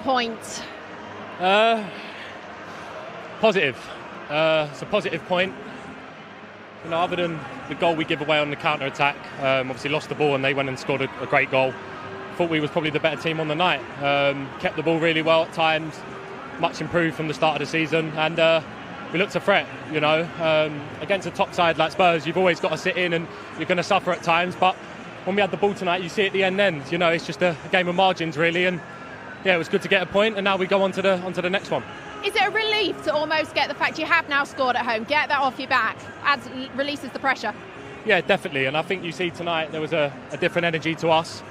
point? Positive. It's a positive point. You know, other than the goal we give away on the counter-attack, obviously lost the ball and they went and scored a great goal. Thought we was probably the better team on the night. Kept the ball really well at times, much improved from the start of the season, and we looked a threat. You know, against a top side like Spurs, you've always got to sit in and you're going to suffer at times. But when we had the ball tonight, you see at the end. You know, it's just a game of margins really, and yeah, it was good to get a point, and now we go on to the next one. Is it a relief to almost get the fact you have now scored at home, get that off your back, releases the pressure? Yeah, definitely, and I think you see tonight there was a different energy to us.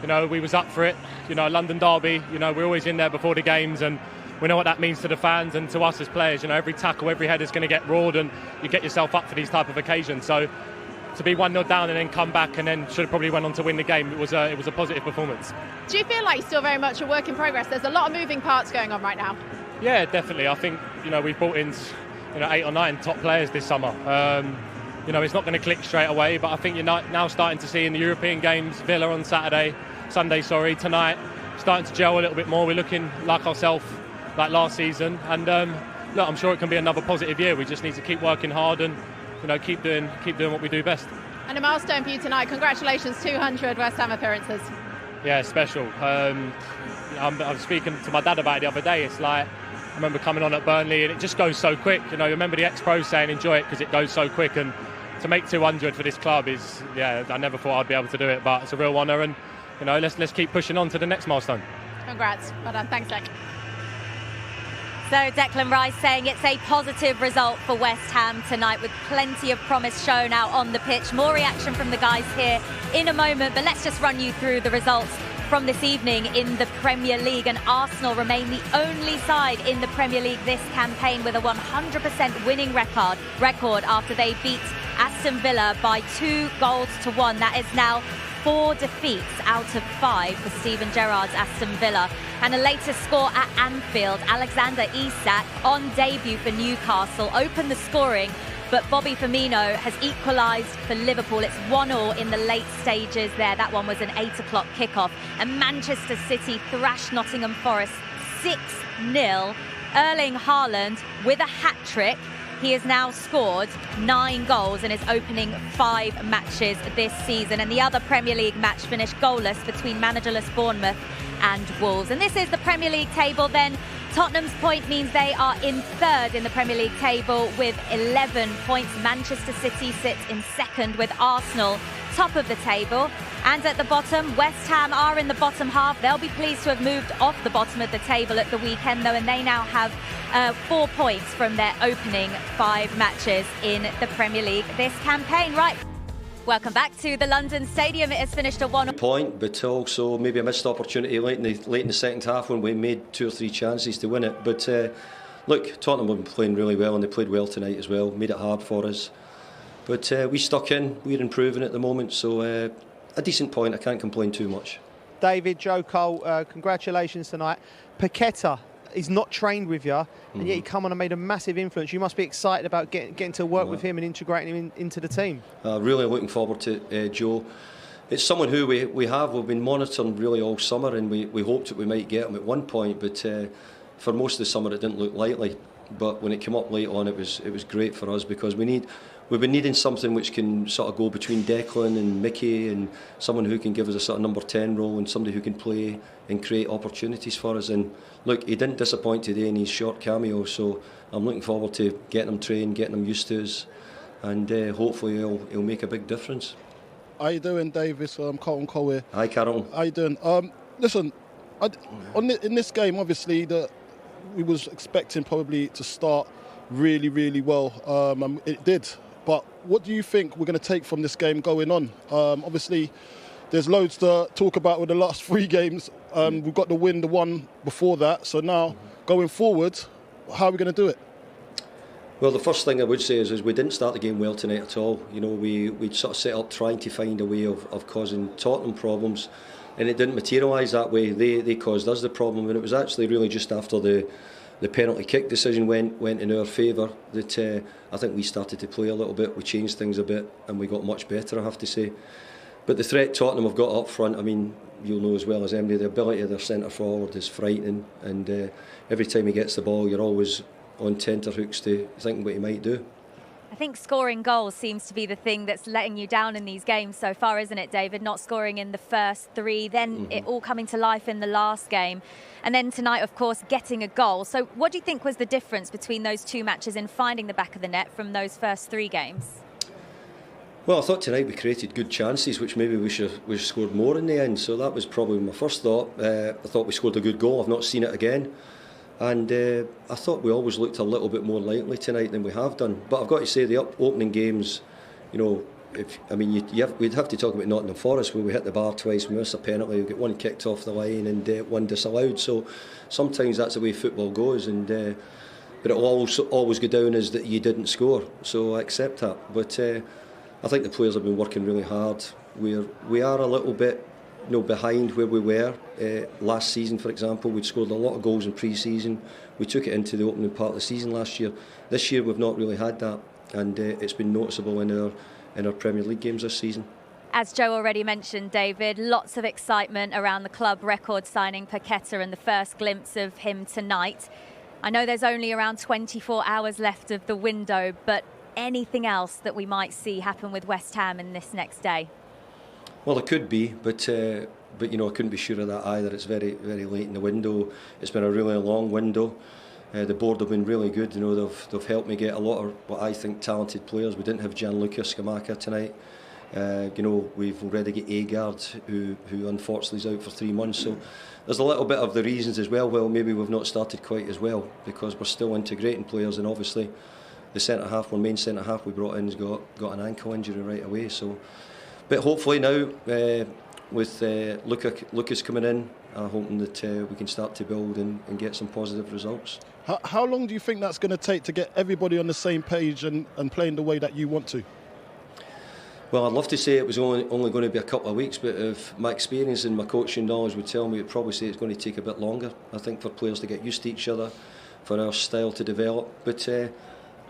You know, we was up for it. You know, London derby, you know, we're always in there before the games, and we know what that means to the fans and to us as players. You know, every tackle, every head is going to get roared, and you get yourself up for these type of occasions. So to be 1-0 down and then come back and then should have probably went on to win the game, it was a positive performance. Do you feel like you're still very much a work in progress? There's a lot of moving parts going on right now. Yeah, definitely. I think, you know, we've brought in, you know, 8 or 9 top players this summer. You know, it's not going to click straight away, but I think you're now starting to see in the European games, Villa on Sunday, tonight, starting to gel a little bit more. We're looking like ourselves like last season, and look, I'm sure it can be another positive year. We just need to keep working hard and, you know, keep doing what we do best. And a milestone for you tonight. Congratulations, 200 West Ham appearances. Yeah, special. I was speaking to my dad about it the other day. It's like, I remember coming on at Burnley and it just goes so quick. You know, you remember the ex-pros saying enjoy it because it goes so quick, and to make 200 for this club is, yeah, I never thought I'd be able to do it, but it's a real honour, and, you know, let's keep pushing on to the next milestone. Congrats. Well done. Thanks, Jack. So Declan Rice saying it's a positive result for West Ham tonight, with plenty of promise shown out on the pitch. More reaction from the guys here in a moment, but let's just run you through the results from this evening in the Premier League. And Arsenal remain the only side in the Premier League this campaign with a 100% winning record after they beat Aston Villa by 2-1. That is now 4 defeats out of 5 for Steven Gerrard's Aston Villa. And a latest score at Anfield, Alexander Isak on debut for Newcastle opened the scoring, but Bobby Firmino has equalised for Liverpool. It's 1-1 in the late stages there. That one was an 8 o'clock kickoff. And Manchester City thrashed Nottingham Forest 6-0. Erling Haaland with a hat-trick. He has now scored 9 goals in his opening 5 matches this season. And the other Premier League match finished goalless between managerless Bournemouth and Wolves. And this is the Premier League table then. Tottenham's point means they are in 3rd in the Premier League table with 11 points. Manchester City sits in 2nd with Arsenal top of the table. And at the bottom, West Ham are in the bottom half. They'll be pleased to have moved off the bottom of the table at the weekend, though, and they now have 4 points from their opening 5 matches in the Premier League this campaign. Right. Welcome back to the London Stadium. It has finished a 1 point, but also maybe a missed opportunity late in the second half when we made 2 or 3 chances to win it. But look, Tottenham have been playing really well, and they played well tonight as well. Made it hard for us, but we stuck in. We're improving at the moment, so a decent point. I can't complain too much. David, Joe Cole, congratulations tonight. Paqueta is not trained with you, and yet he come on and made a massive influence. You must be excited about getting to work with him and integrating him into the team. Really looking forward to it, Joe. It's someone who we've been monitoring really all summer, and we hoped that we might get him at one point, but for most of the summer it didn't look likely. But when it came up late on, it was great for us, because we've been needing something which can sort of go between Declan and Mickey, and someone who can give us a sort of number 10 role, and somebody who can play and create opportunities for us. And look, he didn't disappoint today in his short cameo, so I'm looking forward to getting him trained, getting him used to us, and hopefully he'll make a big difference. How you doing, Davis? Carlton Cole here. Hi, Carlton. How you doing? Listen, in this game, obviously, we was expecting probably to start really, really well. It did. But what do you think we're going to take from this game going on? Obviously, there's loads to talk about with the last 3 games. We've got the win, the one before that. So now, going forward, how are we going to do it? Well, the first thing I would say is we didn't start the game well tonight at all. You know, we sort of set up trying to find a way of causing Tottenham problems, and it didn't materialise that way. They caused us the problem, and it was actually really just after the penalty kick decision went in our favour that I think we started to play a little bit. We changed things a bit, and we got much better, I have to say. But the threat Tottenham have got up front, I mean, you'll know as well as anybody, the ability of their centre forward is frightening, and every time he gets the ball, you're always on tenterhooks to thinking what he might do. I think scoring goals seems to be the thing that's letting you down in these games so far, isn't it, David? Not scoring in the first 3, then it all coming to life in the last game. And then tonight, of course, getting a goal. So what do you think was the difference between those 2 matches in finding the back of the net from those first 3 games? Well, I thought tonight we created good chances, which maybe we should have scored more in the end. So that was probably my first thought. I thought we scored a good goal. I've not seen it again. And I thought we always looked a little bit more likely tonight than we have done. But I've got to say, the opening games, you know, we'd have to talk about Nottingham Forest, where we hit the bar twice, we missed a penalty, we get one kicked off the line and one disallowed. So sometimes that's the way football goes, and but it will always go down as that you didn't score. So I accept that. But I think the players have been working really hard. We are a little bit, you know, behind where we were last season. For example, we'd scored a lot of goals in pre-season. We took it into the opening part of the season last year. This year we've not really had that, and it's been noticeable in our Premier League games this season. As Joe already mentioned, David, lots of excitement around the club record signing Paqueta and the first glimpse of him tonight. I know there's only around 24 hours left of the window, but anything else that we might see happen with West Ham in this next day? Well, it could be, but you know, I couldn't be sure of that either. It's very, very late in the window. It's been a really long window. The board have been really good. You know, they've helped me get a lot of what I think talented players. We didn't have Gianluca Scamacca tonight. You know, we've already got Agard, who unfortunately is out for 3 months. So there's a little bit of the reasons as well. Well, maybe we've not started quite as well because we're still integrating players, and obviously the centre half, our main centre half we brought in, has got an ankle injury right away. So. But hopefully now, with Lucas coming in, I'm hoping that we can start to build and get some positive results. How long do you think that's going to take to get everybody on the same page and playing the way that you want to? Well, I'd love to say it was only going to be a couple of weeks, but if my experience and my coaching knowledge would tell me, I'd probably say it's going to take a bit longer. I think for players to get used to each other, for our style to develop. But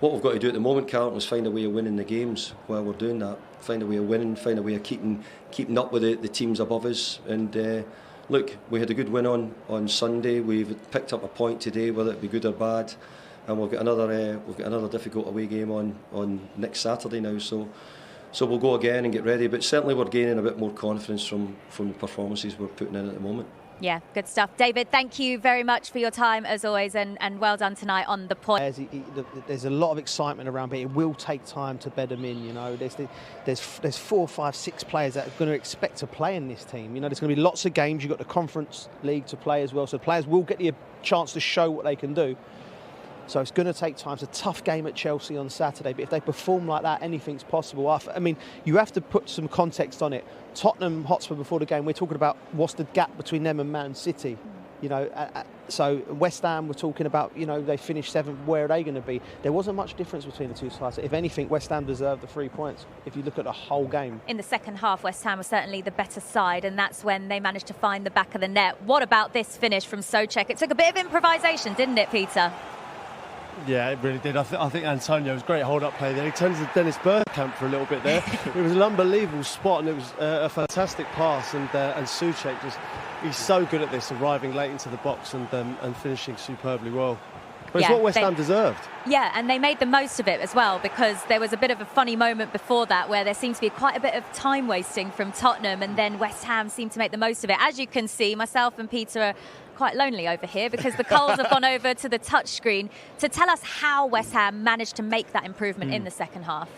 what we've got to do at the moment, Carlton, is find a way of winning the games while we're doing that. Find a way of winning, find a way of keeping up with the teams above us. And look, we had a good win on Sunday. We've picked up a point today, whether it be good or bad. And we've got another difficult away game on next Saturday now. So we'll go again and get ready. But certainly we're gaining a bit more confidence from the performances we're putting in at the moment. Yeah, good stuff. David, thank you very much for your time as always, and well done tonight on the point. There's a lot of excitement around, but it will take time to bed them in. You know, there's 4, 5, 6 players that are going to expect to play in this team. You know, there's going to be lots of games. You've got the Conference League to play as well, so players will get the chance to show what they can do. So it's going to take time. It's a tough game at Chelsea on Saturday, but if they perform like that, anything's possible. I mean, you have to put some context on it. Tottenham Hotspur before the game, we're talking about what's the gap between them and Man City. You know, so West Ham, we're talking about, you know, they finished 7th, where are they going to be? There wasn't much difference between the two sides. If anything, West Ham deserved the 3 points, if you look at the whole game. In the second half, West Ham was certainly the better side, and that's when they managed to find the back of the net. What about this finish from Souček? It took a bit of improvisation, didn't it, Peter? Yeah, it really did. I think Antonio was a great hold-up play there. He turned to Dennis Bergkamp for a little bit there. It was an unbelievable spot, and it was a fantastic pass. And Souček he's so good at this, arriving late into the box and finishing superbly well. But it's what West Ham deserved. Yeah, and they made the most of it as well, because there was a bit of a funny moment before that where there seemed to be quite a bit of time wasting from Tottenham, and then West Ham seemed to make the most of it. As you can see, myself and Peter are quite lonely over here because the Coles have gone over to the touchscreen to tell us how West Ham managed to make that improvement in the second half.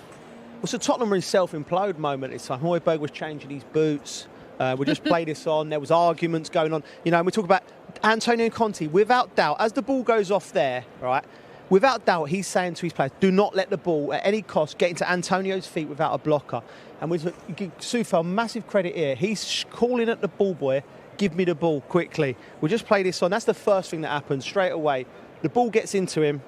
Well, so Tottenham were in self-implode moment this time. Højbjerg was changing his boots. We just played this on. There was arguments going on. You know, and we talk about Antonio Conte. Without doubt, as the ball goes off there, right, without doubt, he's saying to his players, do not let the ball, at any cost, get into Antonio's feet without a blocker. And we give Soufal massive credit here. He's calling at the ball boy, give me the ball quickly. We'll just play this on. That's the first thing that happens straight away. The ball gets into him.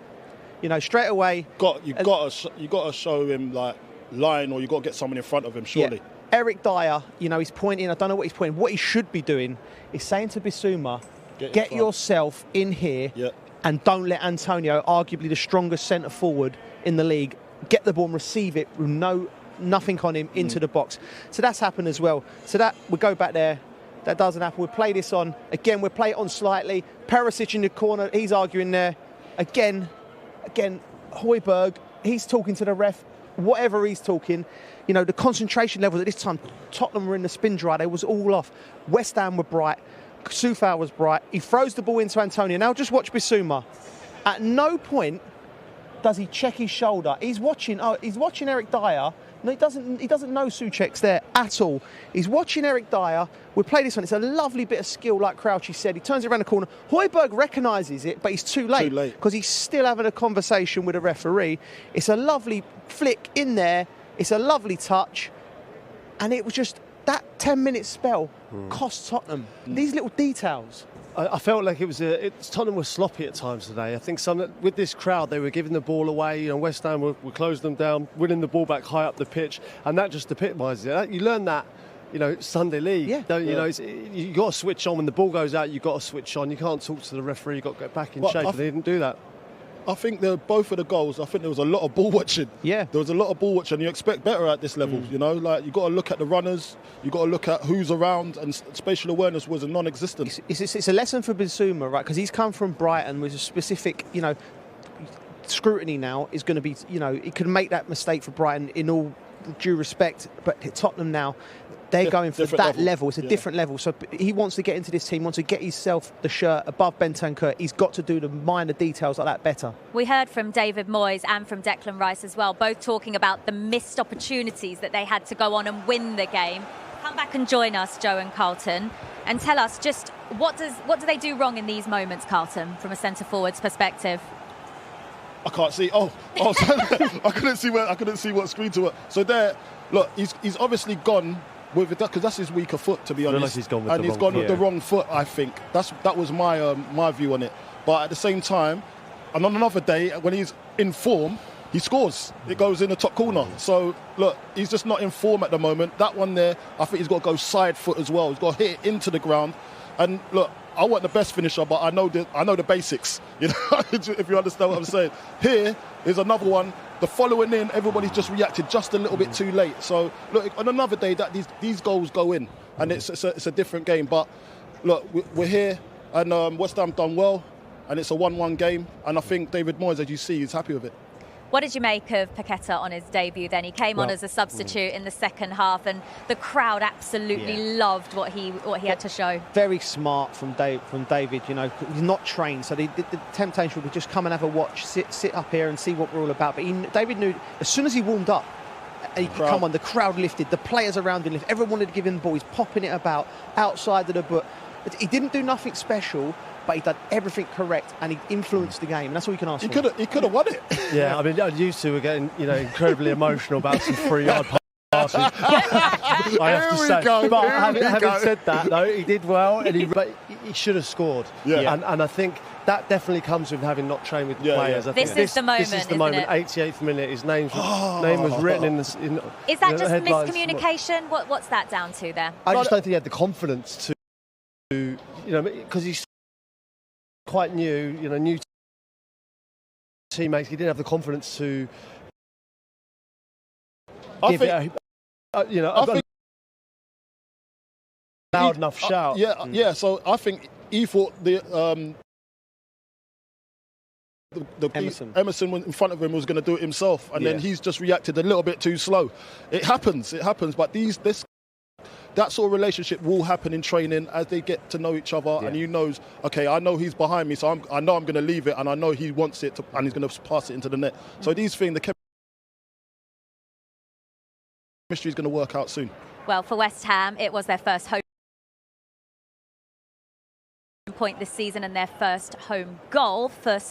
You know, straight away. You got to show him like line, or you got to get someone in front of him. Surely. Yeah. Eric Dyer, you know, he's pointing. I don't know what he's pointing. What he should be doing is saying to Bissouma, get yourself in here, and don't let Antonio, arguably the strongest centre forward in the league, get the ball and receive it with no nothing on him, into the box. So that's happened as well. So that we go back there. That doesn't happen. We play this on. Again, we play it on slightly. Perisic in the corner. He's arguing there. Again, Højbjerg, he's talking to the ref. Whatever he's talking, you know, the concentration levels at this time, Tottenham were in the spin dry. They was all off. West Ham were bright. Soufal was bright. He throws the ball into Antonio. Now just watch Bissouma. At no point does he check his shoulder. He's watching Eric Dyer. No, he doesn't know Souček's there at all. He's watching Eric Dyer. We play this on. It's a lovely bit of skill, like Crouchy said. He turns it around the corner. Højbjerg recognises it, but he's too late because he's still having a conversation with a referee. It's a lovely flick in there. It's a lovely touch. And it was just that 10-minute spell cost Tottenham. These little details. I felt like Tottenham was sloppy at times today. I think with this crowd, they were giving the ball away. You know, West Ham were closing them down, winning the ball back high up the pitch, and that just epitomises it. You learn that, you know, Sunday League. You know, you got to switch on when the ball goes out. You got to switch on. You can't talk to the referee. You got to get back in shape. And they didn't do that. I think both of the goals, I think there was a lot of ball watching. Yeah. There was a lot of ball watching. You expect better at this level, you know? Like, you got to look at the runners, you got to look at who's around, and spatial awareness was a non-existent. It's a lesson for Bissouma, right? Because he's come from Brighton with a specific, you know, scrutiny now is going to be, you know, he could make that mistake for Brighton in all due respect, but Tottenham now, they're going for that level. It's a different level. So he wants to get into this team, wants to get himself the shirt above Bentancur. He's got to do the minor details like that better. We heard from David Moyes and from Declan Rice as well, both talking about the missed opportunities that they had to go on and win the game. Come back and join us, Joe and Carlton, and tell us just what do they do wrong in these moments, Carlton, from a centre-forward's perspective? I can't see. I couldn't see what screen to it. So there, look, he's obviously gone with it because that's his weaker foot, to be honest. He's gone with the wrong foot. I think that was my view on it. But at the same time, and on another day when he's in form, he scores. It goes in the top corner. So look, he's just not in form at the moment. That one there, I think he's got to go side foot as well. He's got to hit it into the ground. And look, I want the best finisher, but I know the basics. You know, if you understand what I'm saying. Here is another one. The following in, everybody's just reacted just a little bit too late. So look, on another day that these goals go in, and it's a different game. But look, we're here, and West Ham done well, and it's a 1-1 game. And I think David Moyes, as you see, is happy with it. What did you make of Paqueta on his debut then? He came on as a substitute in the second half, and the crowd absolutely loved what he had to show. Very smart from David, you know, he's not trained, so the temptation would be just come and have a watch, sit up here and see what we're all about. But David knew as soon as he warmed up, and he could come on, the crowd lifted, the players around him lifted, everyone wanted to give him the ball, he's popping it about outside of the book. He didn't do nothing special, but he did everything correct and he influenced the game, and that's all you can ask for. He could have won it. Yeah, I mean, I used to were getting, you know, incredibly emotional about some 3-yard passes. I have to say. But having said that, though, he did well, and he should have scored. Yeah. And I think that definitely comes with having not trained with the players. Yeah. This is the moment. This is the moment. 88th minute, his name was written in the. Is that just miscommunication? What's that down to there? I just don't think he had the confidence to, you know, because he's quite new, you know, new teammates. He didn't have the confidence to give it a loud enough shout. Yeah. So I think he thought the Emerson in front of him was going to do it himself, and then he's just reacted a little bit too slow. It happens. But that sort of relationship will happen in training as they get to know each other, and he knows, okay, I know he's behind me, so I know I'm going to leave it, and I know he wants it, and he's going to pass it into the net. So these things, the chemistry is going to work out soon. Well, for West Ham, it was their first home point this season and their first home goal. First